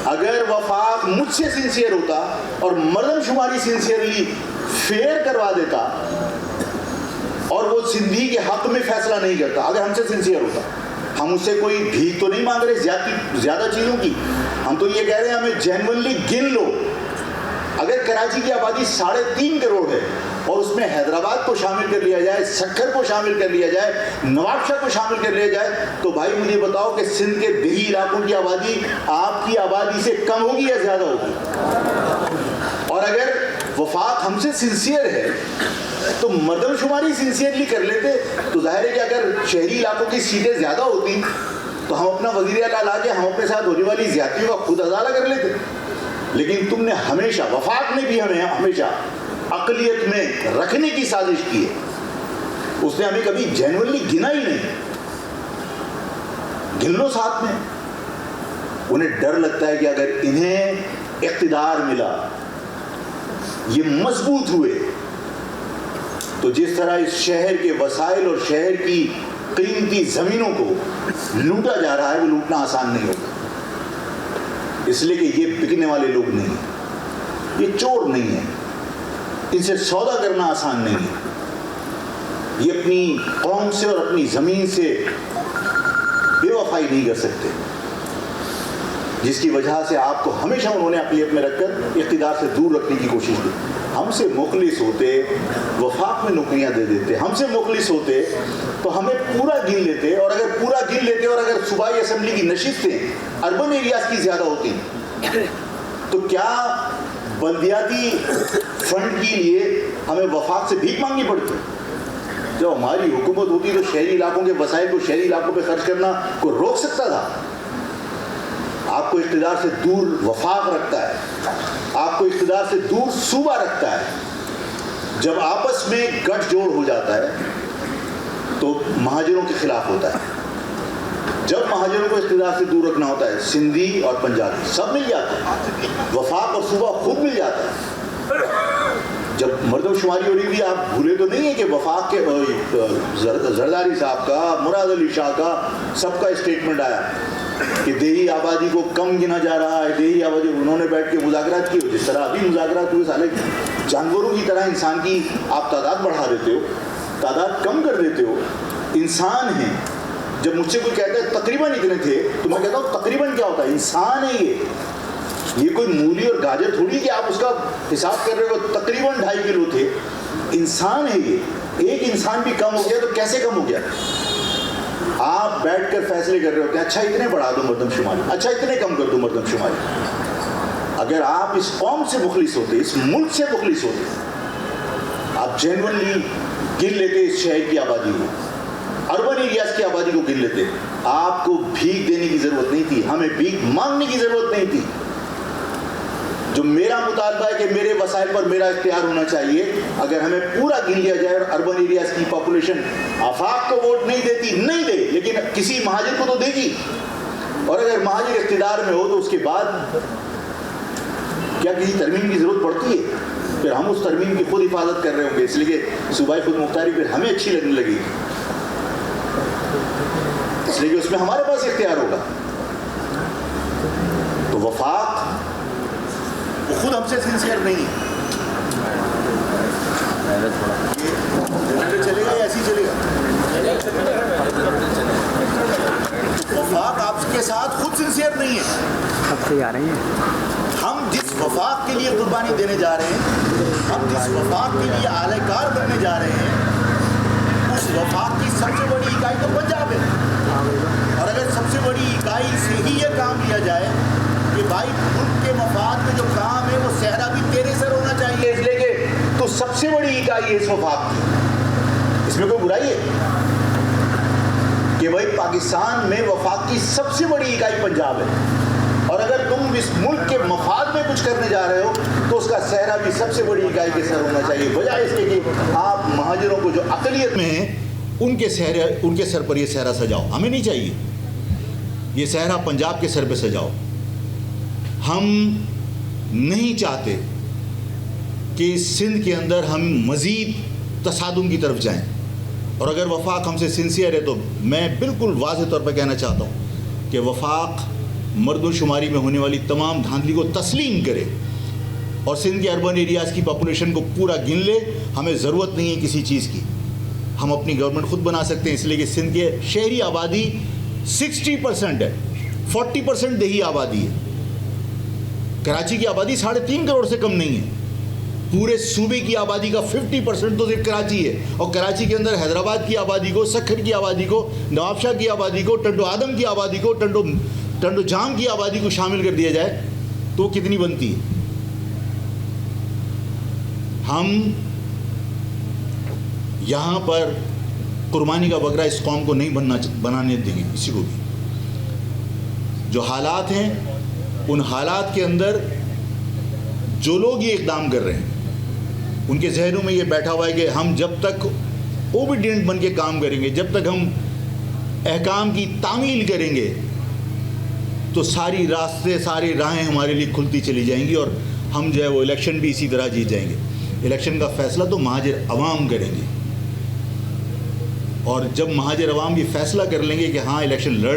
اگر وفاق مجھ سے سنسیئر ہوتا اور مردم شماری سنسیئرلی فیئر کروا دیتا اور وہ سندھی کے حق میں فیصلہ نہیں کرتا، اگر ہم سے سنسیئر ہوتا، ہم اس سے کوئی بھیک تو نہیں مانگ رہے زیادہ چیزوں کی، ہم تو یہ کہہ رہے ہیں ہمیں جینونلی گن لو۔ اگر کراچی کی آبادی 3.5 کروڑ ہے اور اس میں حیدرآباد کو شامل کر لیا جائے، سکھر کو شامل کر لیا جائے، نواب شاہ کو شامل کر لیا جائے، تو بھائی مجھے بتاؤ کہ سندھ کے دیہی علاقوں کی آبادی آپ کی آبادی سے کم ہوگی یا زیادہ ہوگی؟ اور اگر وفاق ہم سے سنسیئر ہے تو مردم شماری سنسیئرلی کر لیتے تو ظاہر ہے کہ اگر شہری علاقوں کی سیٹیں زیادہ ہوتی تو ہم اپنا وزیر اعلیٰ لا کے ہم اپنے ساتھ ہونے والی زیادتیوں کا خود ازالہ کر لیتے۔ لیکن تم نے ہمیشہ، وفاق نے بھی ہمیں ہمیشہ اقلیت میں رکھنے کی سازش کی ہے، اس نے ہمیں کبھی جینوئنلی گنا ہی نہیں۔ گن لو ساتھ میں، انہیں ڈر لگتا ہے کہ اگر انہیں اقتدار ملا، یہ مضبوط ہوئے، تو جس طرح اس شہر کے وسائل اور شہر کی قیمتی زمینوں کو لوٹا جا رہا ہے وہ لوٹنا آسان نہیں ہوگا، اس لیے کہ یہ بکنے والے لوگ نہیں ہیں، یہ چور نہیں ہیں، ان سے سودا کرنا آسان نہیں ہے، یہ اپنی قوم سے اور اپنی زمین سے بے وفائی نہیں کر سکتے، جس کی وجہ سے آپ کو ہمیشہ انہوں نے اقلیت میں رکھ کر اقتدار سے دور رکھنے کی کوشش کی۔ ہم سے مخلص ہوتے وفاق میں نوکریاں دے دیتے، ہم سے مخلص ہوتے تو ہمیں پورا گن لیتے، اور اگر پورا گن لیتے اور اگر صوبائی اسمبلی کی نشستیں اربن ایریاز کی زیادہ ہوتی تو کیا بلدیاتی فنڈ کے لیے ہمیں وفاق سے بھیک مانگنی پڑتی؟ جب ہماری حکومت ہوتی تو شہری علاقوں کے وسائل کو شہری علاقوں پہ خرچ کرنا کو روک سکتا تھا؟ آپ کو اقتدار سے دور وفاق رکھتا ہے، آپ کو اقتدار سے دور صوبہ رکھتا ہے۔ جب آپس میں گٹھ جوڑ ہو جاتا ہے تو مہاجروں کے خلاف ہوتا ہے۔ جب مہاجروں کو اقتدار سے دور رکھنا ہوتا ہے، سندھی اور پنجابی سب مل جاتے ہیں، وفاق اور صوبہ خود مل جاتا ہے۔ جب مردم شماری ہو رہی تھی، آپ بھولے تو نہیں ہیں کہ وفاق کے زرداری صاحب کا، مراد علی شاہ کا، سب کا اسٹیٹمنٹ آیا کہ دیہی آبادی کو کم گنا جا رہا ہے، دیہی آبادی، انہوں نے بیٹھ کے مذاکرات کیے، جس طرح ابھی مذاکرات ہوئے، سالے جانوروں کی طرح انسان کی آپ تعداد بڑھا دیتے ہو، تعداد کم کر دیتے ہو، انسان ہیں۔ جب مجھ سے کوئی کہتا ہے تقریباً اتنے تھے تو میں کہتا ہوں تقریباً کیا ہوتا ہے؟ انسان ہے یہ کوئی مولی اور گاجر تھوڑی کہ آپ اس کا حساب کر رہے ہو، تقریباً 2.5 کلو تھے، انسان ہے یہ۔ ایک انسان بھی کم ہو گیا تو کیسے کم ہو گیا؟ آپ بیٹھ کر فیصلے کر رہے ہوتے ہیں، اچھا اتنے بڑھا دو مردم شماری، اچھا اتنے کم کر دو مردم شماری۔ اگر آپ اس قوم سے مخلص ہوتے، اس ملک سے مخلص ہوتے، آپ جینوئنلی گن لیتے اس شہر کی آبادی کو، اربن ایریاز کی آبادی کو گن لیتے، آپ کو بھیک دینے کی ضرورت نہیں تھی، ہمیں بھیک مانگنے کی ضرورت نہیں تھی۔ جو میرا مطالبہ ہے کہ میرے وسائل پر میرا اختیار ہونا چاہیے، اگر ہمیں پورا گن لیا جائے اور اربن ایریاز کی پاپولیشن آفاق کو ووٹ نہیں دیتی، نہیں دے، لیکن کسی مہاجر کو تو دے گی، اور اگر مہاجر اقتدار میں ہو تو اس کے بعد کیا کسی ترمیم کی ضرورت پڑتی ہے؟ پھر ہم اس ترمیم کی خود حفاظت کر رہے ہوں گے، اس لیے کہ صوبائی خود مختاری پھر ہمیں اچھی لگنے لگے گی، اس لیے کہ اس میں ہمارے پاس اختیار ہوگا۔ تو وفاق وہ خود ہم سے سنسیئر نہیں ہے۔ چلے گا یا ایسے ہی چلے گا؟ وفاق آپ کے ساتھ خود سنسیئر نہیں ہے۔ ہم جس وفاق کے لیے قربانی دینے جا رہے ہیں، ہم جس وفاق کے لیے اعلی کار بننے جا رہے ہیں، اس وفاق کی سب سے بڑی اکائی تو پنجاب ہے، اور اگر سب سے بڑی اکائی سے ہی یہ کام لیا جائے کہ بھائی ملک کے مفاد میں جو کام ہے وہ صحرا بھی تیرے سر ہونا چاہیے، اس لیے کہ تو سب سے بڑی اکائی ہے اس وفاق کی، اس میں کوئی برائی ہے کہ بھائی پاکستان میں وفاق کی سب سے بڑی اکائی پنجاب ہے، اور اگر تم اس ملک کے مفاد میں کچھ کرنے جا رہے ہو تو اس کا صحرا بھی سب سے بڑی اکائی کے سر ہونا چاہیے، بجائے اس کے کہ آپ مہاجروں کو جو اقلیت میں ہیں ان کے سر پر یہ صحرا سجاؤ۔ ہمیں نہیں چاہیے یہ صحرا، پنجاب کے سر پہ سجاؤ۔ ہم نہیں چاہتے کہ سندھ کے اندر ہم مزید تصادم کی طرف جائیں، اور اگر وفاق ہم سے سنسیئر ہے تو میں بالکل واضح طور پہ کہنا چاہتا ہوں کہ وفاق مردم شماری میں ہونے والی تمام دھاندلی کو تسلیم کرے اور سندھ کے اربن ایریاز کی پاپولیشن کو پورا گن لے. ہمیں ضرورت نہیں ہے کسی چیز کی, ہم اپنی گورنمنٹ خود بنا سکتے ہیں, اس لیے کہ سندھ کے شہری آبادی 60% ہے, 40% دیہی آبادی ہے. کراچی کی آبادی 3.5 کروڑ سے کم نہیں ہے. پورے صوبے کی آبادی کا 50% تو صرف کراچی ہے, اور کراچی کے اندر حیدرآباد کی آبادی کو, سکھر کی آبادی کو, نواب شاہ کی آبادی کو, ٹنڈو آدم کی آبادی کو, ٹنڈو جام کی آبادی کو شامل کر دیا جائے تو کتنی بنتی ہے؟ ہم یہاں پر قربانی کا بکرا اس قوم کو نہیں بنانے دیں گے کسی کو بھی. جو حالات ہیں ان حالات کے اندر جو لوگ یہ اقدام کر رہے ہیں ان کے ذہنوں میں یہ بیٹھا ہوا ہے کہ ہم جب تک اوبیڈینٹ بن کے کام کریں گے, جب تک ہم احکام کی تعمیل کریں گے تو ساری راہیں ہمارے لیے کھلتی چلی جائیں گی, اور ہم جو ہے وہ الیکشن بھی اسی طرح جیت جائیں گے. الیکشن کا فیصلہ تو مہاجر عوام کریں گے, اور جب مہاجر عوام یہ فیصلہ کر لیں گے کہ ہاں الیکشن لڑ